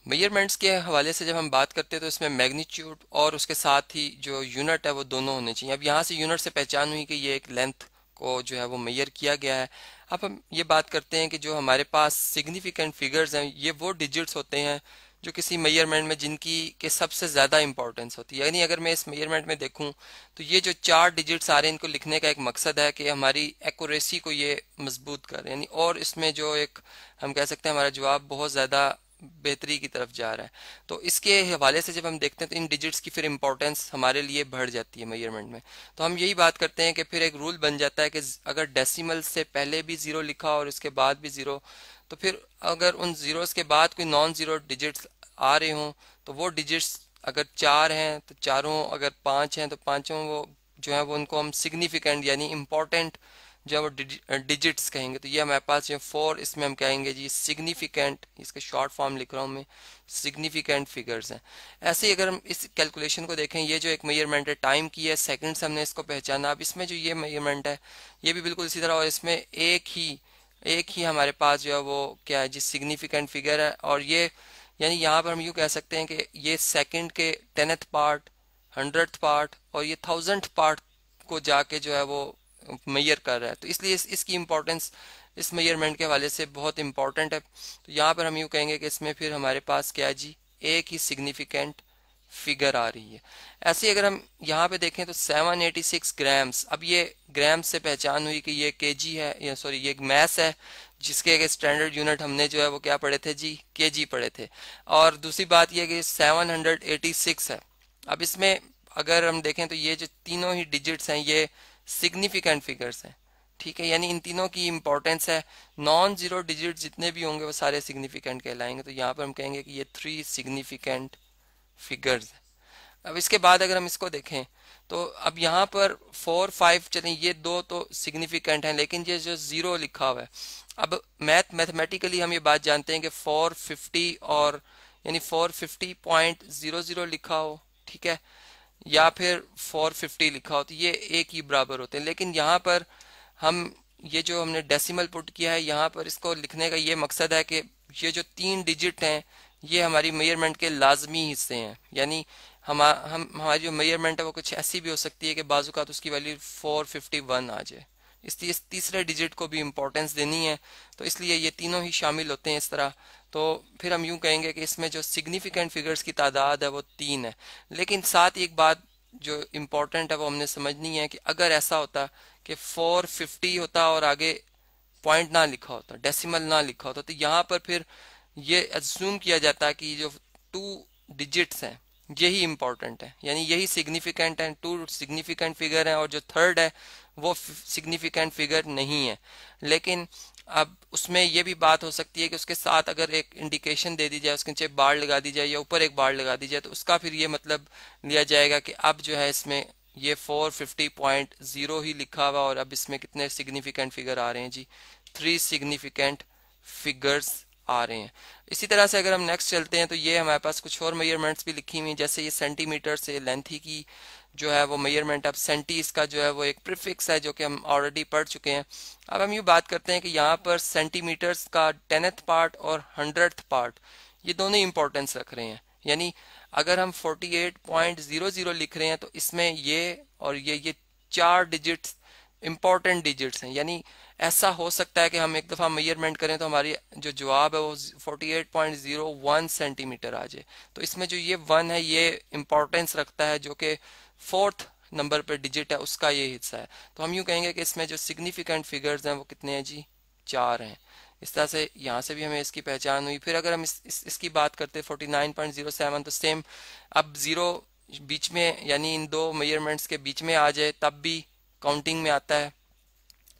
Measurements के हवाले से जब हम बात करते हैं तो इसमें मैग्नीट्यूड और उसके साथ ही जो यूनिट है वो दोनों होने चाहिए। अब यहाँ से यूनिट से पहचान हुई कि ये एक लेंथ को जो है वो मेजर किया गया है। अब हम ये बात करते हैं कि जो हमारे पास सिग्निफिकेंट फिगर्स हैं ये वो डिजिट्स होते हैं जो किसी मेजरमेंट में जिनकी के सबसे ज़्यादा इंपॉर्टेंस होती है। यानी अगर मैं इस मेजरमेंट में देखूं तो ये जो 4 डिजिट्स आ रहे हैं इनको लिखने का एक मकसद है कि हमारी एक्यूरेसी को ये मजबूत कर यानी, और इसमें जो एक हम कह सकते हैं हमारा जवाब बहुत ज़्यादा बेहतरी की तरफ जा रहा है। तो इसके हवाले से जब हम देखते हैं तो इन डिजिट्स की फिर इंपॉर्टेंस हमारे लिए बढ़ जाती है मेजरमेंट में। तो हम यही बात करते हैं कि फिर एक रूल बन जाता है कि अगर डेसिमल से पहले भी ज़ीरो लिखा और उसके बाद भी ज़ीरो, तो फिर अगर उन ज़ीरोस के बाद कोई नॉन ज़ीरो डिजिट्स आ रहे हों तो वो डिजिट्स अगर 4 हैं तो चारों, अगर 5 हैं तो पांचों वो जो है वो उनको हम सिग्निफिकेंट यानी इम्पोर्टेंट जो है वो डिजिट्स कहेंगे। तो ये हमारे पास जो 4, इसमें हम कहेंगे जी सिग्निफिकेंट, इसका शॉर्ट फॉर्म लिख रहा हूँ मैं, सिग्निफिकेंट फिगर्स हैं। ऐसे ही अगर हम इस कैलकुलेशन को देखें, ये जो एक मेजरमेंट है टाइम की है, सेकंड से हमने इसको पहचाना। अब इसमें जो ये मेजरमेंट है ये भी बिल्कुल इसी तरह, और इसमें एक ही हमारे पास जो है वो क्या है जी सिग्निफिकेंट फिगर है। और ये यानी यहाँ पर हम यूँ कह सकते हैं कि ये सेकंड के 10th पार्ट, 100th पार्ट और ये 1000th पार्ट को जाके जो है वो मेजर कर रहा है। तो इसलिए इसकी इम्पोर्टेंस इस मेजरमेंट के हवाले से बहुत इंपॉर्टेंट है। तो यहाँ पर हम यूँ कहेंगे कि इसमें फिर हमारे पास क्या है जी एक ही सिग्निफिकेंट फिगर आ रही है। ऐसे ही अगर हम यहाँ पे देखें तो 786 ग्राम्स, अब ये ग्राम्स से पहचान हुई कि ये केजी है, या सॉरी ये एक मैस है जिसके एक स्टैंडर्ड यूनिट हमने जो है वो क्या पढ़े थे जी केजी पढ़े थे। और दूसरी बात ये कि 786 है। अब इसमें अगर हम देखें तो ये जो तीनों ही डिजिट्स हैं ये सिग्निफिकेंट फिगर्स हैं, ठीक है, यानी इन तीनों की इंपॉर्टेंस है। नॉन जीरो डिजिट जितने भी होंगे वो सारे सिग्निफिकेंट कहलाएंगे। तो यहाँ पर हम कहेंगे कि ये 3 सिग्निफिकेंट फिगर्स है। अब इसके बाद अगर हम इसको देखें तो अब यहाँ पर 4 5 चलें, ये दो तो सिग्निफिकेंट हैं, लेकिन ये जो जीरो लिखा हुआ है, अब मैथमेटिकली हम ये बात जानते हैं कि 450 और यानी 450.00 लिखा हो, ठीक है, या फिर 450 लिखा हो तो ये एक ही बराबर होते हैं। लेकिन यहाँ पर हम ये जो हमने डेसिमल पुट किया है यहाँ पर इसको लिखने का ये मकसद है कि ये जो 3 डिजिट हैं ये हमारी मेजरमेंट के लाजमी हिस्से हैं। यानी हम हमारी जो मेजरमेंट है वो कुछ ऐसी भी हो सकती है कि बाजू का तो उसकी वैल्यू 451 आ जाए, इसलिए इस तीसरे डिजिट को भी इम्पोर्टेंस देनी है। तो इसलिए ये तीनों ही शामिल होते हैं इस तरह। तो फिर हम यूं कहेंगे कि इसमें जो सिग्निफिकेंट फिगर्स की तादाद है वो 3 है। लेकिन साथ ही एक बात जो इम्पोर्टेंट है वो हमने समझनी है कि अगर ऐसा होता कि 450 होता और आगे पॉइंट ना लिखा होता, डेसिमल ना लिखा होता, तो यहाँ पर फिर ये एज्यूम किया जाता है कि जो 2 डिजिट्स हैं यही इंपॉर्टेंट है, यानी यही सिग्निफिकेंट है, 2 सिग्निफिकेंट फिगर है और जो थर्ड है वो सिग्निफिकेंट फिगर नहीं है। लेकिन अब उसमें ये भी बात हो सकती है कि उसके साथ अगर एक इंडिकेशन दे दी जाए, उसके नीचे बार लगा दी जाए या ऊपर एक बार लगा दी जाए, तो उसका फिर ये मतलब लिया जाएगा कि अब जो है इसमें ये 450.0 ही लिखा हुआ और अब इसमें कितने सिग्निफिकेंट फिगर आ रहे हैं जी 3 सिग्निफिकेंट फिगर्स आ रहे हैं। इसी तरह से अगर हम नेक्स्ट चलते हैं तो ये हमारे पास कुछ और मेजरमेंट्स भी लिखी हुई हैं, जैसे ये सेंटीमीटर से लेंथी की जो है वो मेजरमेंट। अब सेंटी इसका जो है वो एक प्रीफिक्स है जो कि हम ऑलरेडी पढ़ चुके हैं। अब हम यूँ बात करते हैं कि यहाँ पर सेंटीमीटर्स का 10th पार्ट और 100th पार्ट ये दोनों इंपॉर्टेंस रख रहे हैं। यानी अगर हम 48.00 लिख रहे हैं तो इसमें ये और ये 4 डिजिट्स इंपॉर्टेंट डिजिट्स हैं। यानी ऐसा हो सकता है कि हम एक दफ़ा मेजरमेंट करें तो हमारी जो जवाब है वो 48.01 सेंटीमीटर आ जाए। तो इसमें जो ये 1 है ये इंपॉर्टेंस रखता है, जो कि 4th नंबर पर डिजिट है उसका ये हिस्सा है। तो हम यूँ कहेंगे कि इसमें जो सिग्निफिकेंट फिगर्स हैं वो कितने हैं जी 4 हैं। इस तरह से यहाँ से भी हमें इसकी पहचान हुई। फिर अगर हम इसकी बात करते हैं 49.07, तो सेम अब ज़ीरो बीच में यानी इन दो मेजरमेंट्स के बीच में आ जाए तब भी काउंटिंग में आता है,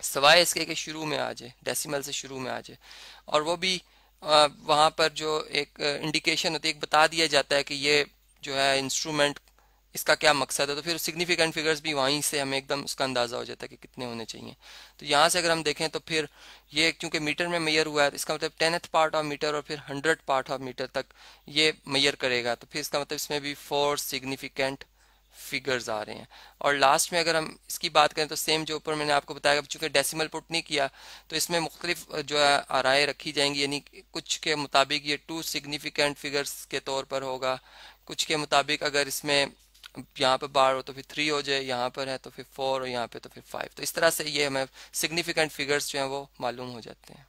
सवाए इसके कि शुरू में आ जाए, डेसिमल से शुरू में आ जाए। और वो भी वहाँ पर जो एक इंडिकेशन होती है, एक बता दिया जाता है कि ये जो है इंस्ट्रूमेंट इसका क्या मकसद है। तो फिर सिग्निफिकेंट फिगर्स भी वहीं से हमें एकदम उसका अंदाज़ा हो जाता है कि कितने होने चाहिए। तो यहाँ से अगर हम देखें तो फिर ये क्योंकि मीटर में मेजर हुआ है तो इसका मतलब 10th पार्ट ऑफ मीटर और फिर 100th पार्ट ऑफ मीटर तक ये मेजर करेगा। तो फिर इसका मतलब इसमें भी 4 सिग्निफिकेंट फिगर्स आ रहे हैं। और लास्ट में अगर हम इसकी बात करें तो सेम जो ऊपर मैंने आपको बताया, चूंकि डेसिमल पुट नहीं किया तो इसमें मुख्तलिफ जो है आराएं रखी जाएंगी, यानी कुछ के मुताबिक ये टू सिग्निफिकेंट फिगर्स के तौर पर होगा, कुछ के मुताबिक अगर इसमें यहाँ पे बार हो तो फिर 3 हो जाए, यहाँ पर है तो फिर 4 और यहाँ पे तो फिर 5। तो इस तरह से ये हमें सिग्निफिकेंट फिगर्स जो हैं वो मालूम हो जाते हैं।